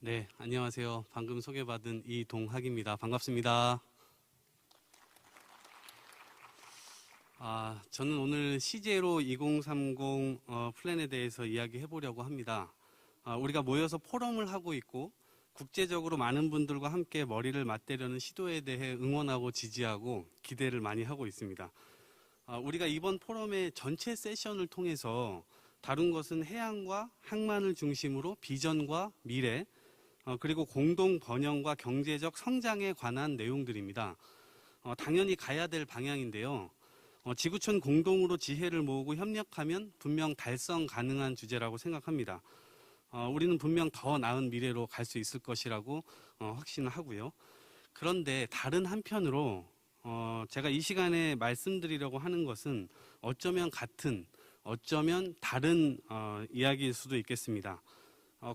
네, 안녕하세요. 방금 소개받은 이동학입니다. 반갑습니다. 저는 오늘 CJ로 2030 플랜에 대해서 이야기해 보려고 합니다. 우리가 모여서 포럼을 하고 있고 국제적으로 많은 분들과 함께 머리를 맞대려는 시도에 대해 응원하고 지지하고 기대를 많이 하고 있습니다. 우리가 이번 포럼의 전체 세션을 통해서 다룬 것은 해양과 항만을 중심으로 비전과 미래, 그리고 공동 번영과 경제적 성장에 관한 내용들입니다. 당연히 가야 될 방향인데요. 지구촌 공동으로 지혜를 모으고 협력하면 분명 달성 가능한 주제라고 생각합니다. 우리는 분명 더 나은 미래로 갈 수 있을 것이라고 확신하고요. 그런데 다른 한편으로 제가 이 시간에 말씀드리려고 하는 것은 어쩌면 같은, 어쩌면 다른 이야기일 수도 있겠습니다.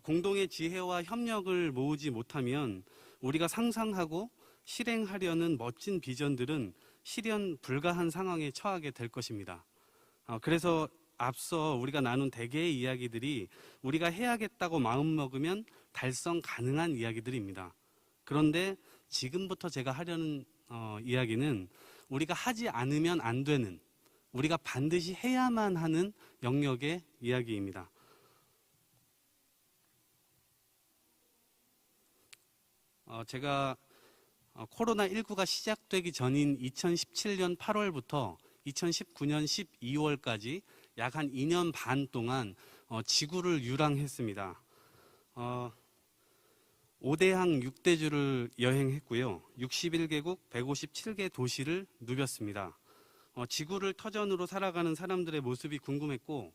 공동의 지혜와 협력을 모으지 못하면 우리가 상상하고 실행하려는 멋진 비전들은 실현 불가한 상황에 처하게 될 것입니다. 그래서 앞서 우리가 나눈 대개의 이야기들이 우리가 해야겠다고 마음먹으면 달성 가능한 이야기들입니다. 그런데 지금부터 제가 하려는 이야기는 우리가 하지 않으면 안 되는, 우리가 반드시 해야만 하는 영역의 이야기입니다. 제가 코로나19가 시작되기 전인 2017년 8월부터 2019년 12월까지 약 한 2년 반 동안 지구를 유랑했습니다. 5대항 6대주를 여행했고요. 61개국 157개 도시를 누볐습니다. 지구를 터전으로 살아가는 사람들의 모습이 궁금했고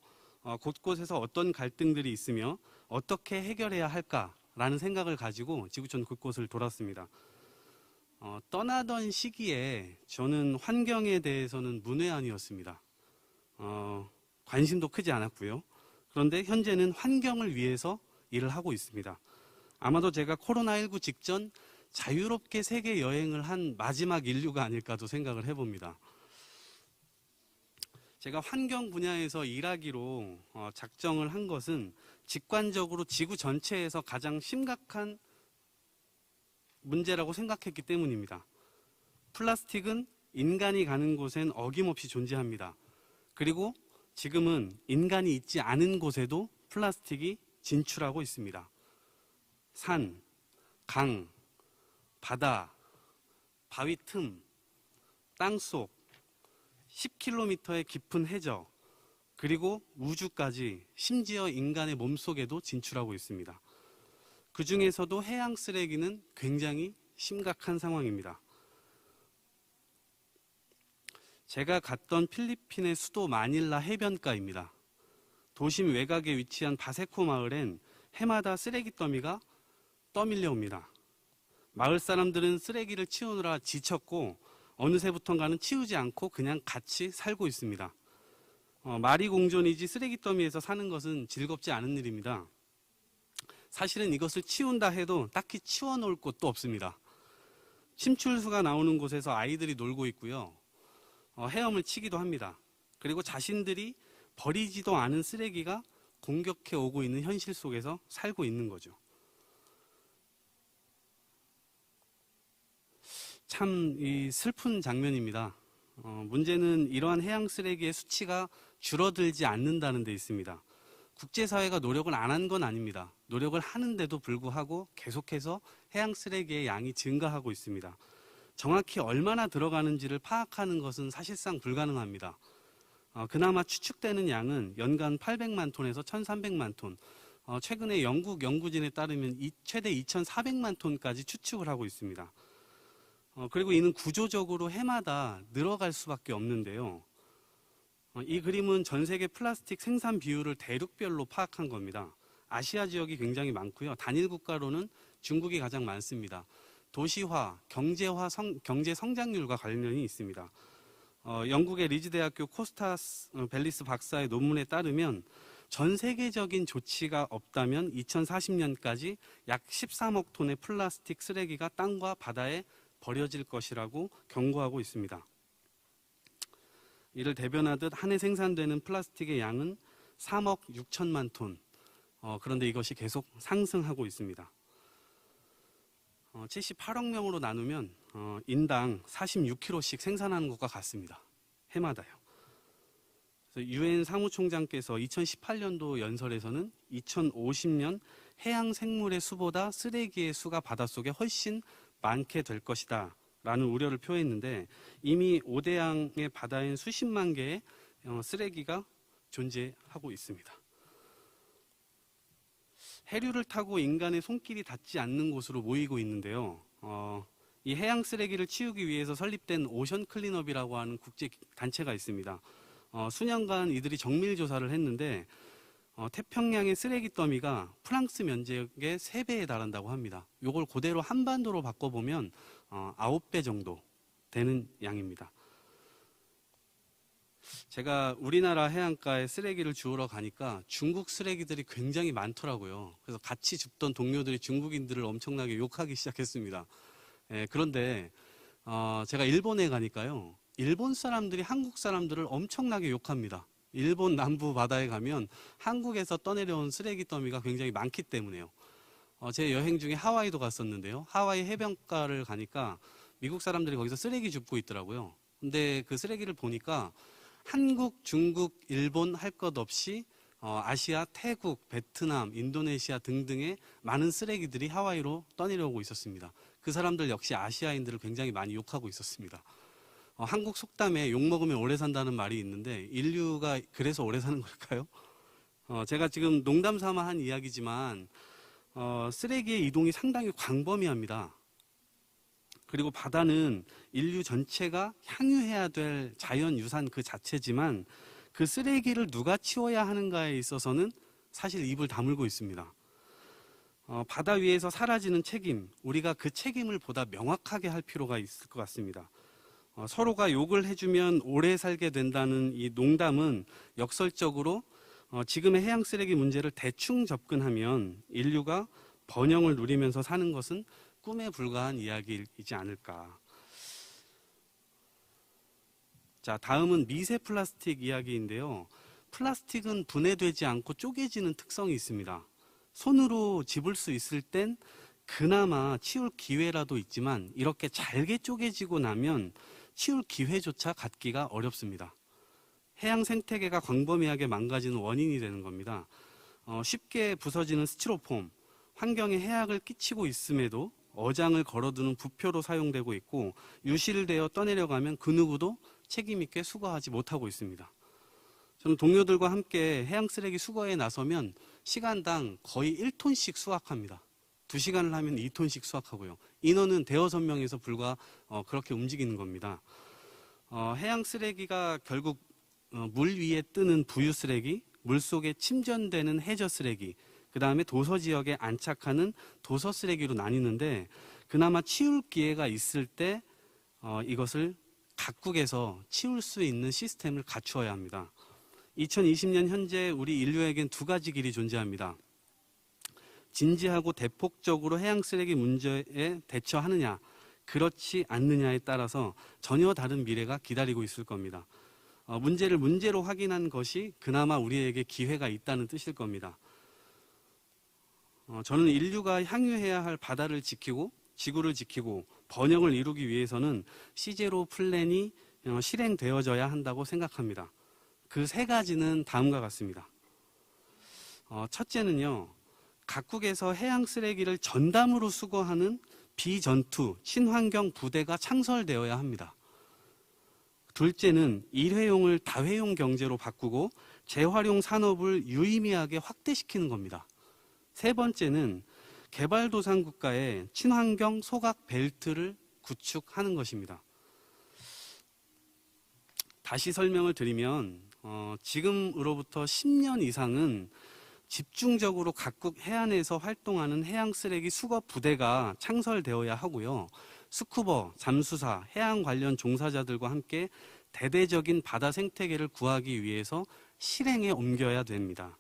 곳곳에서 어떤 갈등들이 있으며 어떻게 해결해야 할까라는 생각을 가지고 지구촌 곳곳을 돌았습니다. 떠나던 시기에 저는 환경에 대해서는 문외한이었습니다. 관심도 크지 않았고요. 그런데 현재는 환경을 위해서 일을 하고 있습니다. 아마도 제가 코로나19 직전 자유롭게 세계 여행을 한 마지막 인류가 아닐까도 생각을 해봅니다. 제가 환경 분야에서 일하기로 작정을 한 것은 직관적으로 지구 전체에서 가장 심각한 문제라고 생각했기 때문입니다. 플라스틱은 인간이 가는 곳엔 어김없이 존재합니다. 그리고 지금은 인간이 있지 않은 곳에도 플라스틱이 진출하고 있습니다. 산, 강, 바다, 바위 틈, 땅속, 10km의 깊은 해저, 그리고 우주까지 심지어 인간의 몸속에도 진출하고 있습니다. 그 중에서도 해양 쓰레기는 굉장히 심각한 상황입니다. 제가 갔던 필리핀의 수도 마닐라 해변가입니다. 도심 외곽에 위치한 바세코 마을엔 해마다 쓰레기 더미가 떠밀려옵니다. 마을 사람들은 쓰레기를 치우느라 지쳤고 어느새부턴가는 치우지 않고 그냥 같이 살고 있습니다. 말이 공존이지 쓰레기 더미에서 사는 것은 즐겁지 않은 일입니다. 사실은 이것을 치운다 해도 딱히 치워놓을 곳도 없습니다. 침출수가 나오는 곳에서 아이들이 놀고 있고요. 헤엄을 치기도 합니다. 그리고 자신들이 버리지도 않은 쓰레기가 공격해 오고 있는 현실 속에서 살고 있는 거죠. 참 슬픈 장면입니다. 문제는 이러한 해양 쓰레기의 수치가 줄어들지 않는다는 데 있습니다. 국제사회가 노력을 안 한 건 아닙니다. 노력을 하는데도 불구하고 계속해서 해양 쓰레기의 양이 증가하고 있습니다. 정확히 얼마나 들어가는지를 파악하는 것은 사실상 불가능합니다. 그나마 추측되는 양은 연간 800만 톤에서 1300만 톤, 최근에 영국 연구진에 따르면 최대 2400만 톤까지 추측을 하고 있습니다. 그리고 이는 구조적으로 해마다 늘어갈 수밖에 없는데요. 이 그림은 전 세계 플라스틱 생산 비율을 대륙별로 파악한 겁니다. 아시아 지역이 굉장히 많고요. 단일 국가로는 중국이 가장 많습니다. 도시화, 경제 성장률과 관련이 있습니다. 영국의 리즈 대학교 코스타스 벨리스 박사의 논문에 따르면 전 세계적인 조치가 없다면 2040년까지 약 13억 톤의 플라스틱 쓰레기가 땅과 바다에 버려질 것이라고 경고하고 있습니다. 이를 대변하듯 한 해 생산되는 플라스틱의 양은 3억 6천만 톤. 그런데 이것이 계속 상승하고 있습니다. 78억 명으로 나누면 인당 46kg씩 생산하는 것과 같습니다. 해마다요. 유엔 사무총장께서 2018년도 연설에서는 2050년 해양 생물의 수보다 쓰레기의 수가 바닷속에 훨씬 많게 될 것이다 라는 우려를 표했는데, 이미 오대양의 바다엔 수십만 개의 쓰레기가 존재하고 있습니다. 해류를 타고 인간의 손길이 닿지 않는 곳으로 모이고 있는데요. 이 해양 쓰레기를 치우기 위해서 설립된 오션 클린업이라고 하는 국제 단체가 있습니다. 수년간 이들이 정밀 조사를 했는데 태평양의 쓰레기 더미가 프랑스 면적의 3배에 달한다고 합니다. 이걸 그대로 한반도로 바꿔보면 9배 정도 되는 양입니다. 제가 우리나라 해안가에 쓰레기를 주우러 가니까 중국 쓰레기들이 굉장히 많더라고요. 그래서 같이 줍던 동료들이 중국인들을 엄청나게 욕하기 시작했습니다. 그런데 제가 일본에 가니까요, 일본 사람들이 한국 사람들을 엄청나게 욕합니다. 일본 남부 바다에 가면 한국에서 떠내려온 쓰레기 더미가 굉장히 많기 때문에요. 제 여행 중에 하와이도 갔었는데요. 하와이 해변가를 가니까 미국 사람들이 거기서 쓰레기 줍고 있더라고요. 근데 그 쓰레기를 보니까 한국, 중국, 일본 할 것 없이 아시아, 태국, 베트남, 인도네시아 등등의 많은 쓰레기들이 하와이로 떠내려오고 있었습니다. 그 사람들 역시 아시아인들을 굉장히 많이 욕하고 있었습니다. 한국 속담에 욕 먹으면 오래 산다는 말이 있는데 인류가 그래서 오래 사는 걸까요? 제가 지금 농담 삼아 한 이야기지만 쓰레기의 이동이 상당히 광범위합니다. 그리고 바다는 인류 전체가 향유해야 될 자연유산 그 자체지만 그 쓰레기를 누가 치워야 하는가에 있어서는 사실 입을 다물고 있습니다. 바다 위에서 사라지는 책임, 우리가 그 책임을 보다 명확하게 할 필요가 있을 것 같습니다. 서로가 욕을 해주면 오래 살게 된다는 이 농담은 역설적으로 지금의 해양 쓰레기 문제를 대충 접근하면 인류가 번영을 누리면서 사는 것은 꿈에 불과한 이야기이지 않을까. 자, 다음은 미세 플라스틱 이야기인데요. 플라스틱은 분해되지 않고 쪼개지는 특성이 있습니다. 손으로 집을 수 있을 땐 그나마 치울 기회라도 있지만 이렇게 잘게 쪼개지고 나면 치울 기회조차 갖기가 어렵습니다. 해양 생태계가 광범위하게 망가지는 원인이 되는 겁니다. 쉽게 부서지는 스티로폼, 환경에 해악을 끼치고 있음에도 어장을 걸어두는 부표로 사용되고 있고 유실되어 떠내려가면 그 누구도 책임있게 수거하지 못하고 있습니다. 저는 동료들과 함께 해양 쓰레기 수거에 나서면 시간당 거의 1톤씩 수확합니다. 2시간을 하면 2톤씩 수확하고요. 인원은 대여섯 명에서 불과 그렇게 움직이는 겁니다. 해양 쓰레기가 결국 물 위에 뜨는 부유 쓰레기, 물 속에 침전되는 해저 쓰레기, 그 다음에 도서 지역에 안착하는 도서 쓰레기로 나뉘는데 그나마 치울 기회가 있을 때 이것을 각국에서 치울 수 있는 시스템을 갖추어야 합니다. 2020년 현재 우리 인류에겐 두 가지 길이 존재합니다. 진지하고 대폭적으로 해양 쓰레기 문제에 대처하느냐, 그렇지 않느냐에 따라서 전혀 다른 미래가 기다리고 있을 겁니다. 문제를 문제로 확인한 것이 그나마 우리에게 기회가 있다는 뜻일 겁니다. 저는 인류가 향유해야 할 바다를 지키고 지구를 지키고 번영을 이루기 위해서는 시제로 플랜이 실행되어져야 한다고 생각합니다. 그 세 가지는 다음과 같습니다. 첫째는요, 각국에서 해양 쓰레기를 전담으로 수거하는 비전투 친환경 부대가 창설되어야 합니다. 둘째는 일회용을 다회용 경제로 바꾸고 재활용 산업을 유의미하게 확대시키는 겁니다. 세 번째는 개발도상 국가의 친환경 소각 벨트를 구축하는 것입니다. 다시 설명을 드리면 지금으로부터 10년 이상은 집중적으로 각국 해안에서 활동하는 해양 쓰레기 수거 부대가 창설되어야 하고요. 스쿠버, 잠수사, 해양 관련 종사자들과 함께 대대적인 바다 생태계를 구하기 위해서 실행에 옮겨야 됩니다.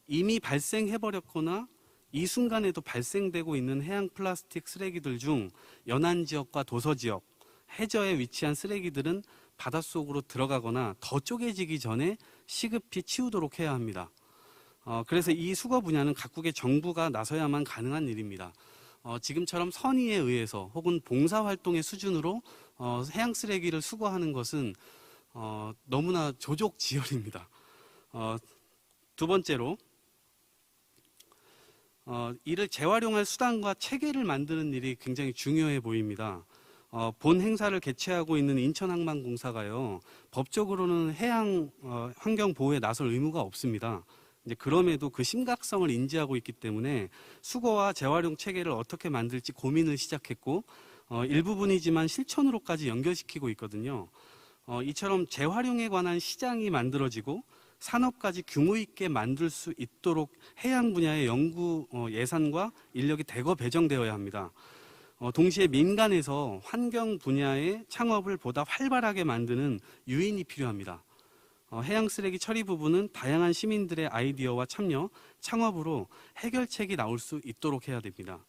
이미 발생해버렸거나 이 순간에도 발생되고 있는 해양 플라스틱 쓰레기들 중 연안 지역과 도서 지역, 해저에 위치한 쓰레기들은 바닷속으로 들어가거나 더 쪼개지기 전에 시급히 치우도록 해야 합니다. 그래서 이 수거 분야는 각국의 정부가 나서야만 가능한 일입니다. 지금처럼 선의에 의해서 혹은 봉사활동의 수준으로 해양 쓰레기를 수거하는 것은 너무나 조족지혈입니다. 두 번째로 이를 재활용할 수단과 체계를 만드는 일이 굉장히 중요해 보입니다. 본 행사를 개최하고 있는 인천항만공사가요, 법적으로는 해양 환경 보호에 나설 의무가 없습니다. 이제 그럼에도 그 심각성을 인지하고 있기 때문에 수거와 재활용 체계를 어떻게 만들지 고민을 시작했고, 일부분이지만 실천으로까지 연결시키고 있거든요. 이처럼 재활용에 관한 시장이 만들어지고 산업까지 규모 있게 만들 수 있도록 해양 분야의 연구 예산과 인력이 대거 배정되어야 합니다. 동시에 민간에서 환경 분야의 창업을 보다 활발하게 만드는 유인이 필요합니다. 해양 쓰레기 처리 부분은 다양한 시민들의 아이디어와 참여, 창업으로 해결책이 나올 수 있도록 해야 됩니다.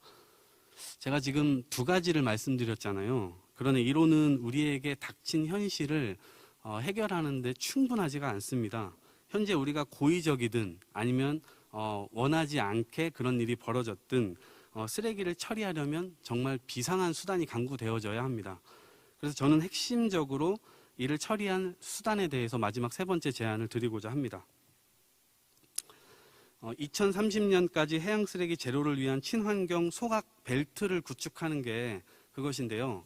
제가 지금 두 가지를 말씀드렸잖아요. 그러나 이론은 우리에게 닥친 현실을 해결하는 데 충분하지가 않습니다. 현재 우리가 고의적이든 아니면 원하지 않게 그런 일이 벌어졌든 쓰레기를 처리하려면 정말 비상한 수단이 강구되어져야 합니다. 그래서 저는 핵심적으로 이를 처리한 수단에 대해서 마지막 세 번째 제안을 드리고자 합니다. 2030년까지 해양 쓰레기 제로를 위한 친환경 소각 벨트를 구축하는 게 그것인데요.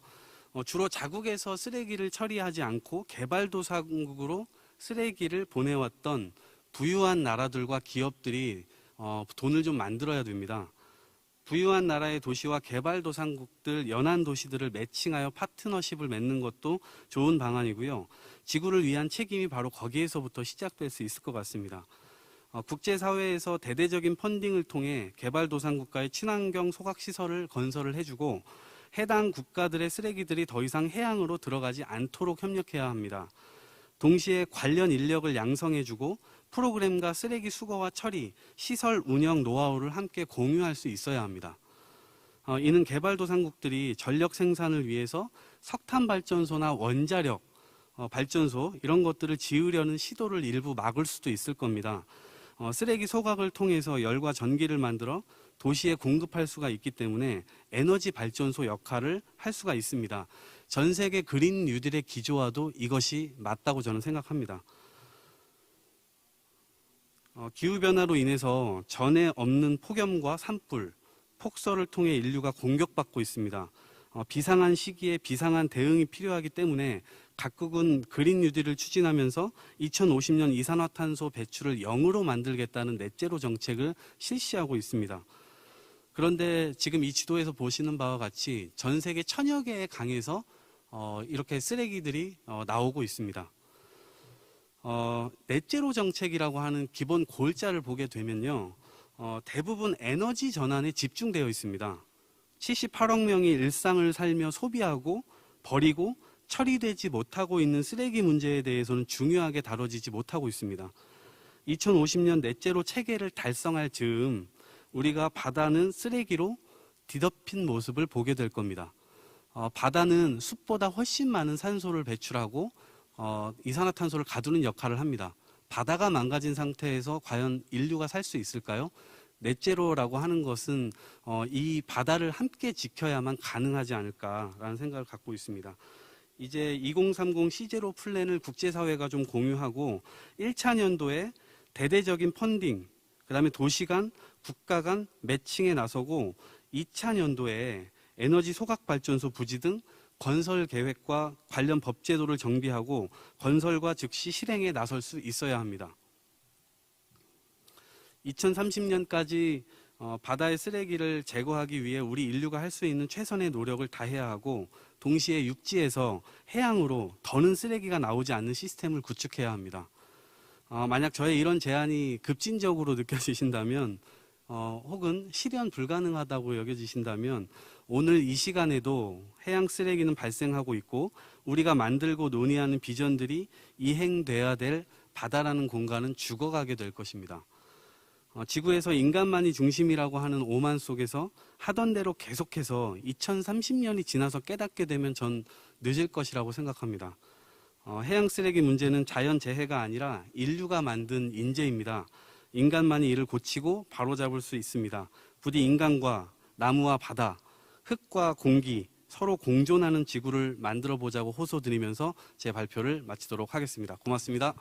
주로 자국에서 쓰레기를 처리하지 않고 개발도상국으로 쓰레기를 보내왔던 부유한 나라들과 기업들이 돈을 좀 만들어야 됩니다. 부유한 나라의 도시와 개발도상국들, 연안 도시들을 매칭하여 파트너십을 맺는 것도 좋은 방안이고요. 지구를 위한 책임이 바로 거기에서부터 시작될 수 있을 것 같습니다. 국제사회에서 대대적인 펀딩을 통해 개발도상국가의 친환경 소각시설을 건설을 해주고 해당 국가들의 쓰레기들이 더 이상 해양으로 들어가지 않도록 협력해야 합니다. 동시에 관련 인력을 양성해주고 프로그램과 쓰레기 수거와 처리, 시설 운영 노하우를 함께 공유할 수 있어야 합니다. 이는 개발도상국들이 전력 생산을 위해서 석탄발전소나 원자력 발전소 이런 것들을 지으려는 시도를 일부 막을 수도 있을 겁니다. 쓰레기 소각을 통해서 열과 전기를 만들어 도시에 공급할 수가 있기 때문에 에너지 발전소 역할을 할 수가 있습니다. 전 세계 그린 뉴딜의 기조와도 이것이 맞다고 저는 생각합니다. 기후변화로 인해서 전에 없는 폭염과 산불, 폭설을 통해 인류가 공격받고 있습니다. 비상한 시기에 비상한 대응이 필요하기 때문에 각국은 그린 뉴딜을 추진하면서 2050년 이산화탄소 배출을 0으로 만들겠다는 넷제로 정책을 실시하고 있습니다. 그런데 지금 이 지도에서 보시는 바와 같이 전 세계 천여 개의 강에서 이렇게 쓰레기들이 나오고 있습니다. 넷제로 정책이라고 하는 기본 골자를 보게 되면요, 대부분 에너지 전환에 집중되어 있습니다. 78억 명이 일상을 살며 소비하고 버리고 처리되지 못하고 있는 쓰레기 문제에 대해서는 중요하게 다뤄지지 못하고 있습니다. 2050년 넷제로 체계를 달성할 즈음 우리가 바다는 쓰레기로 뒤덮인 모습을 보게 될 겁니다. 바다는 숲보다 훨씬 많은 산소를 배출하고 이산화탄소를 가두는 역할을 합니다. 바다가 망가진 상태에서 과연 인류가 살 수 있을까요? 넷제로라고 하는 것은 이 바다를 함께 지켜야만 가능하지 않을까라는 생각을 갖고 있습니다. 이제 2030 시제로 플랜을 국제사회가 좀 공유하고 1차 년도에 대대적인 펀딩, 그 다음에 도시 간, 국가 간 매칭에 나서고 2차 년도에 에너지 소각발전소 부지 등 건설 계획과 관련 법제도를 정비하고 건설과 즉시 실행에 나설 수 있어야 합니다. 2030년까지 바다의 쓰레기를 제거하기 위해 우리 인류가 할 수 있는 최선의 노력을 다해야 하고 동시에 육지에서 해양으로 더는 쓰레기가 나오지 않는 시스템을 구축해야 합니다. 만약 저의 이런 제안이 급진적으로 느껴지신다면 혹은 실현 불가능하다고 여겨지신다면 오늘 이 시간에도 해양 쓰레기는 발생하고 있고 우리가 만들고 논의하는 비전들이 이행돼야 될 바다라는 공간은 죽어가게 될 것입니다. 지구에서 인간만이 중심이라고 하는 오만 속에서 하던 대로 계속해서 2030년이 지나서 깨닫게 되면 전 늦을 것이라고 생각합니다. 해양 쓰레기 문제는 자연재해가 아니라 인류가 만든 인재입니다. 인간만이 이를 고치고 바로잡을 수 있습니다. 부디 인간과 나무와 바다, 흙과 공기, 서로 공존하는 지구를 만들어 보자고 호소드리면서 제 발표를 마치도록 하겠습니다. 고맙습니다.